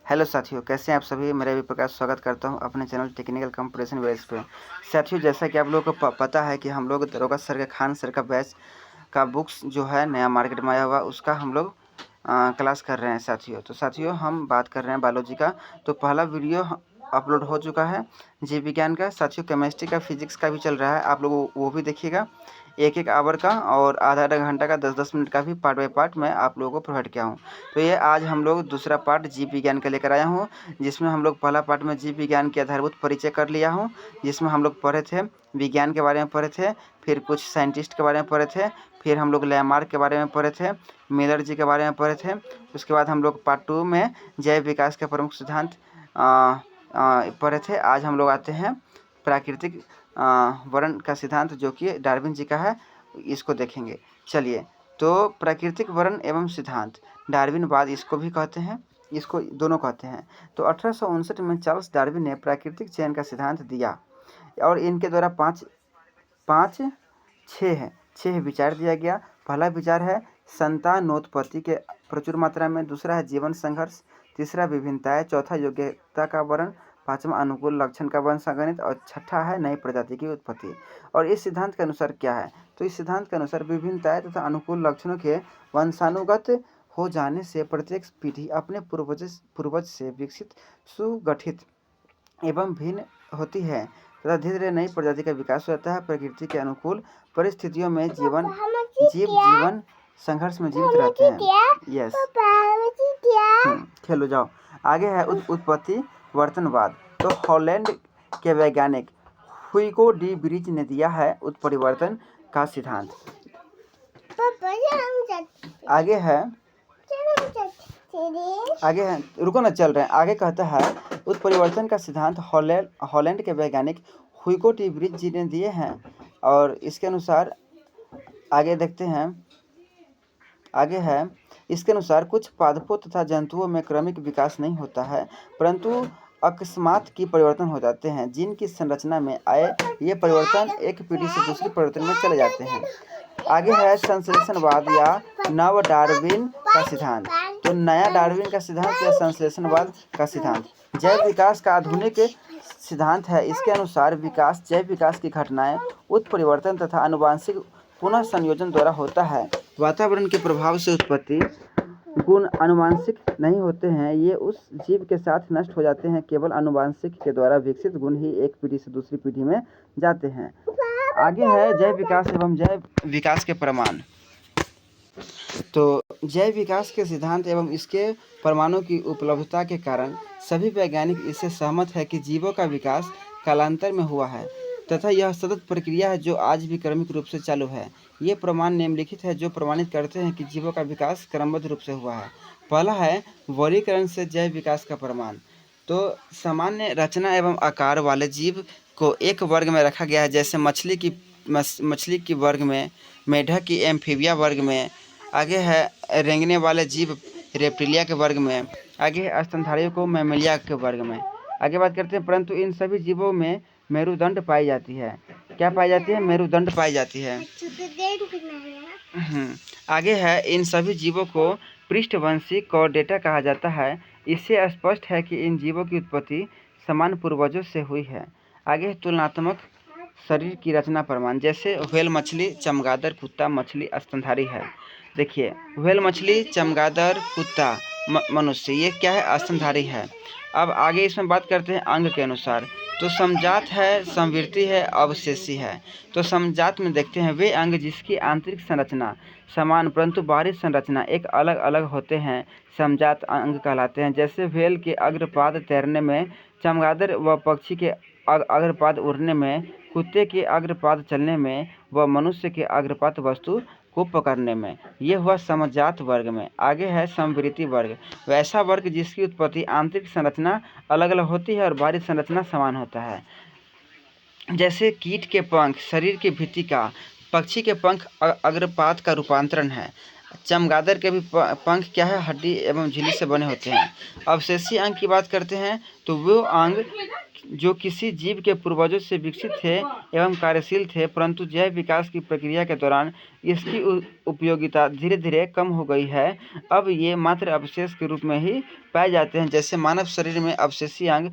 Hello साथियों, कैसे हैं आप सभी। मेरा भी प्रकाश स्वागत करता हूं अपने चैनल टेक्निकल कंपटीशन बेस पे। साथियों, जैसा कि आप लोगों को पता है कि हम लोग दरोगा सर के खान सर का बैच का बुक्स जो है नया मार्केट में आया हुआ, उसका हम लोग क्लास कर रहे हैं साथियों। तो साथियों, हम बात कर रहे हैं बायोलॉजी का। तो पहला वीडियो अपलोड हो चुका है जीव विज्ञान का। साथियों, केमिस्ट्री का, फिजिक्स का भी चल रहा है, आप लोग वो भी देखिएगा। एक आवर का और आधा आधा घंटा का 10-10 मिनट का भी पार्ट बाय पार्ट मैं आप लोगों को प्रोवाइड किया हूँ। तो ये आज हम लोग दूसरा पार्ट जीव विज्ञान का लेकर आया हूँ, जिसमें हम लोग पहला पार्ट में जीव विज्ञान के आधारभूत परिचय कर लिया हूँ, जिसमें हम लोग पढ़े थे विज्ञान के बारे में पढ़े थे, फिर कुछ साइंटिस्ट के बारे में पढ़े थे, फिर हम लोग लैमार्क के बारे में पढ़े थे, मिलर जी के बारे में पढ़े थे। उसके बाद हम लोग पार्ट 2 में जैव विकास के प्रमुख सिद्धांत पढ़े थे। आज हम लोग आते हैं प्राकृतिक वर्ण का सिद्धांत, जो कि डार्विन जी का है, इसको देखेंगे। चलिए, तो प्राकृतिक वर्ण एवं सिद्धांत, डार्विनवाद इसको भी कहते हैं, इसको दोनों कहते हैं। तो 1859 में चार्ल्स डार्विन ने प्राकृतिक चयन का सिद्धांत दिया और इनके द्वारा छः विचार दिया गया। पहला विचार है संतानोत्पत्ति के प्रचुर मात्रा में, दूसरा है जीवन संघर्ष, तीसरा विभिन्नताएं, चौथा योग्यता का वर्ण, पांचवा अनुकूल लक्षण का वंशागणित और छठा है नई प्रजाति की उत्पत्ति। और इस सिद्धांत के अनुसार क्या है, तो इस सिद्धांत के अनुसार विभिन्नताएं तथा अनुकूल लक्षणों के वंशानुगत हो जाने से प्रत्येक पीढ़ी अपने पूर्वज से विकसित, सुगठित एवं भिन्न होती है तथा धीरे धीरे नई प्रजाति का विकास हो जाता है। प्रकृति के अनुकूल परिस्थितियों में जीवन संघर्ष में जीवित रहते हैं। यस, खेलो जाओ। आगे है उत्पत्ति वर्तनवाद। तो हॉलैंड के वैज्ञानिक हुइगो डी ब्रिज ने दिया है उत्परिवर्तन का सिद्धांत। आगे है रुको ना, चल रहे हैं। आगे कहता है उत्परिवर्तन का सिद्धांत हॉलैंड के वैज्ञानिक हुइगो डी ब्रिज जी ने दिए हैं। और इसके अनुसार आगे देखते हैं, आगे है इसके अनुसार कुछ पादपों तथा जंतुओं में क्रमिक विकास नहीं होता है, परंतु अकस्मात की परिवर्तन हो जाते हैं, जिनकी संरचना में आए ये परिवर्तन एक पीढ़ी से दूसरी परिवर्तन में चले जाते हैं। आगे है संश्लेषणवाद या नव डार्विन का सिद्धांत। तो नया डार्विन का सिद्धांत या संश्लेषणवाद का सिद्धांत जैव विकास का आधुनिक सिद्धांत है। इसके अनुसार जैव विकास की घटनाएं उत्परिवर्तन तथा आनुवंशिक पुनः संयोजन द्वारा होता है। वातावरण के प्रभाव से उत्पत्ति गुण आनुवंशिक नहीं होते हैं, ये उस जीव के साथ नष्ट हो जाते हैं। केवल आनुवंशिक के द्वारा विकसित गुण ही एक पीढ़ी से दूसरी पीढ़ी में जाते हैं। आगे है जैव विकास एवं जैव विकास के प्रमाण। तो जैव विकास के सिद्धांत एवं इसके प्रमाणों की उपलब्धता के कारण सभी वैज्ञानिक इससे सहमत है कि जीवों का विकास कालांतर में हुआ है तथा यह सतत प्रक्रिया है जो आज भी क्रमिक रूप से चालू है। ये प्रमाण निम्नलिखित है जो प्रमाणित करते हैं कि जीवों का विकास क्रमबद्ध रूप से हुआ है। पहला है वर्गीकरण से जैव विकास का प्रमाण। तो सामान्य रचना एवं आकार वाले जीव को एक वर्ग में रखा गया है, जैसे मछली की वर्ग में, मेढक की एम्फीबिया वर्ग में। आगे है रेंगने वाले जीव रेप्टिलिया के वर्ग में। आगे है स्तनधारियों को मैमेलिया के वर्ग में। आगे बात करते हैं, परंतु इन सभी जीवों में मेरुदंड पाई जाती है। क्या पाई जाती है? मेरुदंड पाई जाती है। आगे है इन सभी जीवों को पृष्ठवंशी कॉर्डेटा कहा जाता है। इससे स्पष्ट है कि इन जीवों की उत्पत्ति समान पूर्वजों से हुई है। आगे है तुलनात्मक शरीर की रचना प्रमाण, जैसे व्हेल मछली, चमगादड़, कुत्ता मछली स्तनधारी है। देखिए, व्हेल मछली, चमगादड़, कुत्ता, मनुष्य, ये क्या है? स्तनधारी है। अब आगे इसमें बात करते हैं अंग के अनुसार। तो समजात है, संवृत्ति है, अवशेषी है। तो समजात में देखते हैं वे अंग जिसकी आंतरिक संरचना समान परंतु बाहरी संरचना एक अलग अलग होते हैं समजात अंग कहलाते हैं। जैसे व्हेल के अग्रपाद तैरने में, चमगादड़ व पक्षी के अग्रपाद उड़ने में, कुत्ते के अग्रपाद चलने में व मनुष्य के अग्रपाद वस्तु को पकड़ने में। ये हुआ समजात वर्ग में। आगे है समवृत्ति वर्ग, वैसा वर्ग जिसकी उत्पत्ति आंतरिक संरचना अलग अलग होती है और बाहरी संरचना समान होता है। जैसे कीट के पंख शरीर की भित्ति का, पक्षी के पंख अग्रपाद का रूपांतरण है। चमगादड़ के भी पंख क्या है, हड्डी एवं झिल्ली से बने होते हैं। अवशेषीय अंग की बात करते हैं तो वो अंग जो किसी जीव के पूर्वजों से विकसित थे एवं कार्यशील थे, परंतु जैव विकास की प्रक्रिया के दौरान इसकी उपयोगिता धीरे धीरे कम हो गई है। अब ये मात्र अवशेष के रूप में ही पाए जाते हैं। जैसे मानव शरीर में अवशेषीय अंग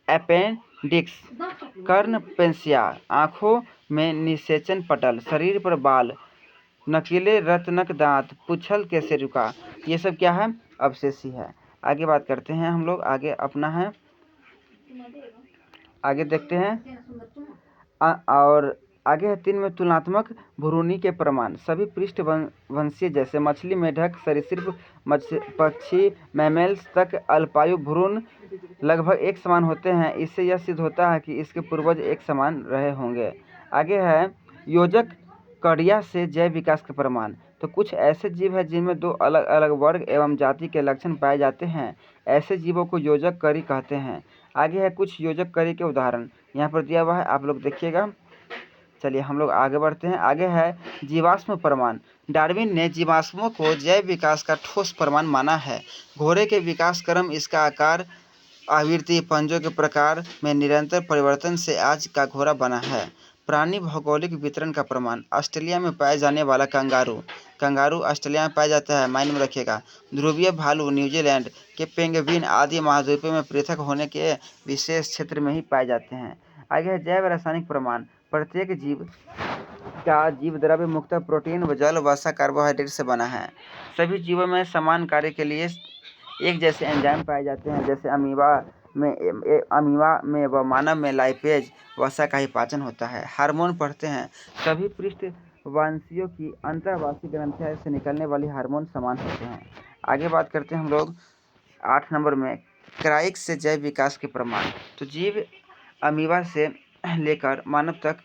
अपेंडिक्स, कर्ण पेशियाँ, आँखों में निषेचन पटल, शरीर पर बाल, नकीले रत्नक दांत, पुच्छल केसरिका, ये सब क्या है, अवशेषी है। आगे बात करते हैं हम लोग, आगे अपना है, आगे देखते हैं। और आगे है 3 में तुलनात्मक भ्रूणी के प्रमाण। सभी पृष्ठवंशीय जैसे मछली, मेढक, सरीसृप, पक्षी, मैमल्स तक अल्पायु भ्रूण लगभग एक समान होते हैं। इससे यह सिद्ध होता है कि इसके पूर्वज एक समान रहे होंगे। आगे है योजक कड़िया से जैव विकास के प्रमाण। तो कुछ ऐसे जीव हैं जिनमें 2 अलग अलग वर्ग एवं जाति के लक्षण पाए जाते हैं। ऐसे जीवों को योजक करी कहते हैं। आगे है कुछ योजक करी के उदाहरण, यहाँ पर दिया हुआ है, आप लोग देखिएगा। चलिए हम लोग आगे बढ़ते हैं। आगे है जीवाश्म प्रमाण। डार्विन ने जीवाश्मों को जैव विकास का ठोस प्रमाण माना है। घोड़े के विकास क्रम, इसका आकार, आवृत्ति, पंजों के प्रकार में निरंतर परिवर्तन से आज का घोड़ा बना है। प्राणी भौगोलिक वितरण का प्रमाण। ऑस्ट्रेलिया में पाए जाने वाला कंगारू ऑस्ट्रेलिया में पाया जाता है, माइंड में रखिएगा। ध्रुवीय भालू न्यूजीलैंड के, पेंगुइन आदि महाद्वीपों में पृथक होने के विशेष क्षेत्र में ही पाए जाते हैं। आगे है जैव रासायनिक प्रमाण। प्रत्येक जीव का जीव द्रव्य मुख्यतः प्रोटीन, जल, वसा, कार्बोहाइड्रेट से बना है। सभी जीवों में समान कार्य के लिए एक जैसे एंजाइम पाए जाते हैं। जैसे अमीबा में व मानव में लाइपेज वसा का ही पाचन होता है। हार्मोन पढ़ते हैं। सभी पृष्ठवंशियों की अंतर्वासी ग्रंथियों से निकलने वाली हार्मोन समान होते हैं। आगे बात करते हैं हम लोग 8 नंबर में क्राइक से जैव विकास के प्रमाण। तो जीव अमीबा से लेकर मानव तक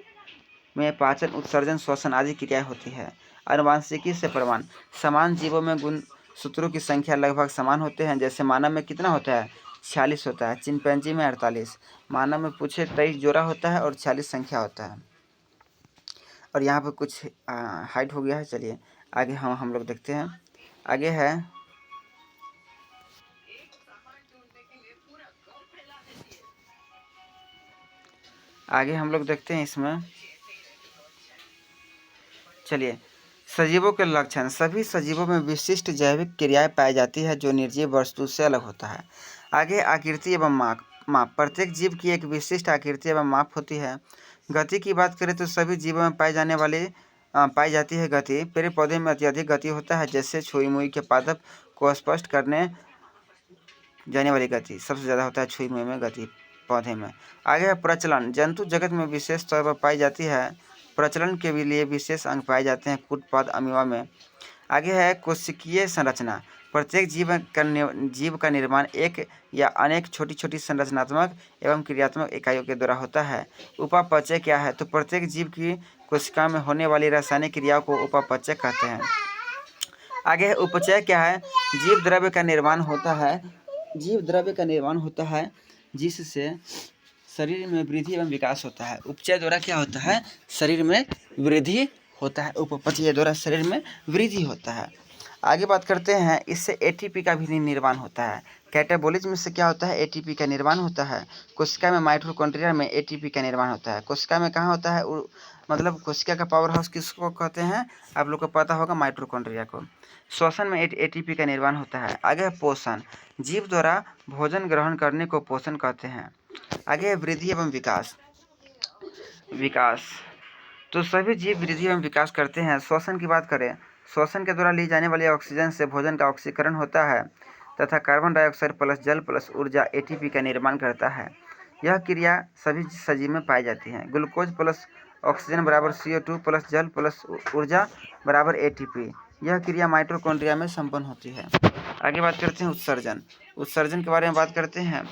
में पाचन, उत्सर्जन, श्वसन आदि क्रियाएं होती है। आनुवांशिकी से प्रमाण। समान जीवों में गुणसूत्रों की संख्या लगभग समान होते हैं। जैसे मानव में कितना होता है, 46 होता है, चिंपैंजी में 48, मानव में पूछे 23 जोड़ा होता है और 46 संख्या होता है। और यहाँ पर कुछ हाइट हो गया है। चलिए आगे हम लोग देखते हैं। आगे है हम लोग देखते हैं इसमें। चलिए सजीवों के लक्षण। सभी सजीवों में विशिष्ट जैविक क्रियाएं पाई जाती है जो निर्जीव वस्तु से अलग होता है। आगे आकृति एवं माप। प्रत्येक जीव की एक विशिष्ट आकृति एवं माप होती है। गति की बात करें तो सभी जीवों में पाई जाती है गति। पेड़ पौधे में अत्यधिक गति होता है, जैसे छुई मुई के पादप को स्पष्ट करने जाने वाली गति सबसे ज़्यादा होता है छुई मुई में गति पौधे में। आगे है प्रचलन। जंतु जगत में विशेष तौर पर पाई जाती है। प्रचलन के लिए विशेष अंग पाए जाते हैं कूटपाद अमीबा में। आगे है कोशिकीय संरचना। प्रत्येक जीव का निर्माण एक या अनेक छोटी छोटी संरचनात्मक एवं क्रियात्मक इकाइयों के द्वारा होता है। उपापचय क्या है, तो प्रत्येक जीव की कोशिका में होने वाली रासायनिक क्रियाओं को उपापचय कहते हैं। आगे है उपचय क्या है, जीव द्रव्य का निर्माण होता है जिससे शरीर में वृद्धि एवं विकास होता है। उपचय द्वारा क्या होता है, शरीर में वृद्धि होता है। उपपचय द्वारा शरीर में वृद्धि होता है। आगे बात करते हैं, इससे एटीपी का भी निर्माण होता है। कैटाबोलिज्म से क्या होता है, एटीपी का निर्माण होता है। कोशिका में माइटोकॉन्ड्रिया में एटीपी का निर्माण होता है। कोशिका में कहाँ होता है, मतलब कोशिका का पावर हाउस किसको कहते हैं, आप लोग को पता होगा, माइटोकॉन्ड्रिया को। श्वसन में एटीपी का निर्माण होता है। आगे है पोषण। जीव द्वारा भोजन ग्रहण करने को पोषण कहते हैं। आगे है वृद्धि एवं विकास। तो सभी जीव वृद्धि एवं विकास करते हैं। श्वसन की बात करें, श्वसन के द्वारा ली जाने वाली ऑक्सीजन से भोजन का ऑक्सीकरण होता है तथा कार्बन डाइऑक्साइड प्लस जल प्लस ऊर्जा एटीपी का निर्माण करता है। यह क्रिया सभी सजीव में पाई जाती है। ग्लूकोज प्लस ऑक्सीजन बराबर CO2 प्लस जल प्लस ऊर्जा बराबर एटीपी। यह क्रिया माइटोकॉन्ड्रिया में संपन्न होती है। आगे बात करते हैं उत्सर्जन के बारे में बात करते हैं।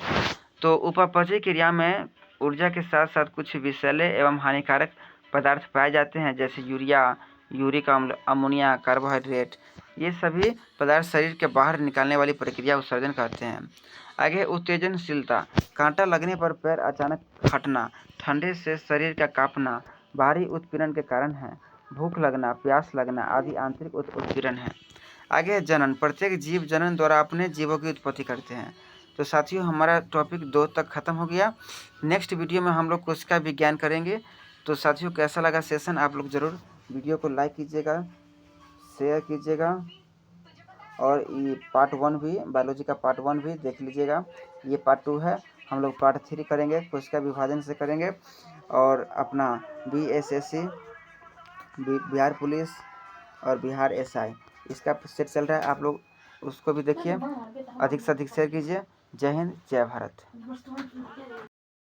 तो उपापचय क्रिया में ऊर्जा के साथ साथ कुछ विषैले एवं हानिकारक पदार्थ पाए जाते हैं, जैसे यूरिया, यूरिक अम्ल, अमोनिया, कार्बोहाइड्रेट। ये सभी पदार्थ शरीर के बाहर निकालने वाली प्रक्रिया उत्सर्जन कहते हैं। आगे उत्तेजनशीलता। कांटा लगने पर पैर अचानक फटना, ठंडे से शरीर का कांपना बाहरी उत्पीड़न के कारण है। भूख लगना, प्यास लगना आदि आंतरिक उत्पीड़न है। आगे जनन, प्रत्येक जीव जनन द्वारा अपने जीवों की उत्पत्ति करते हैं। तो साथियों हमारा टॉपिक 2 तक खत्म हो गया। नेक्स्ट वीडियो में हम लोग कोशिका विज्ञान करेंगे। तो साथियों कैसा लगा सेशन, आप लोग ज़रूर वीडियो को लाइक कीजिएगा, शेयर कीजिएगा, और ये पार्ट 1 भी, बायोलॉजी का पार्ट 1 भी देख लीजिएगा। ये पार्ट 2 है, हम लोग पार्ट 3 करेंगे, कोशिका विभाजन से करेंगे। और अपना BSSC, बिहार पुलिस और बिहार SI, इसका सेट चल रहा है, आप लोग उसको भी देखिए। अधिक से अधिक शेयर कीजिए। जय हिंद, जय भारत।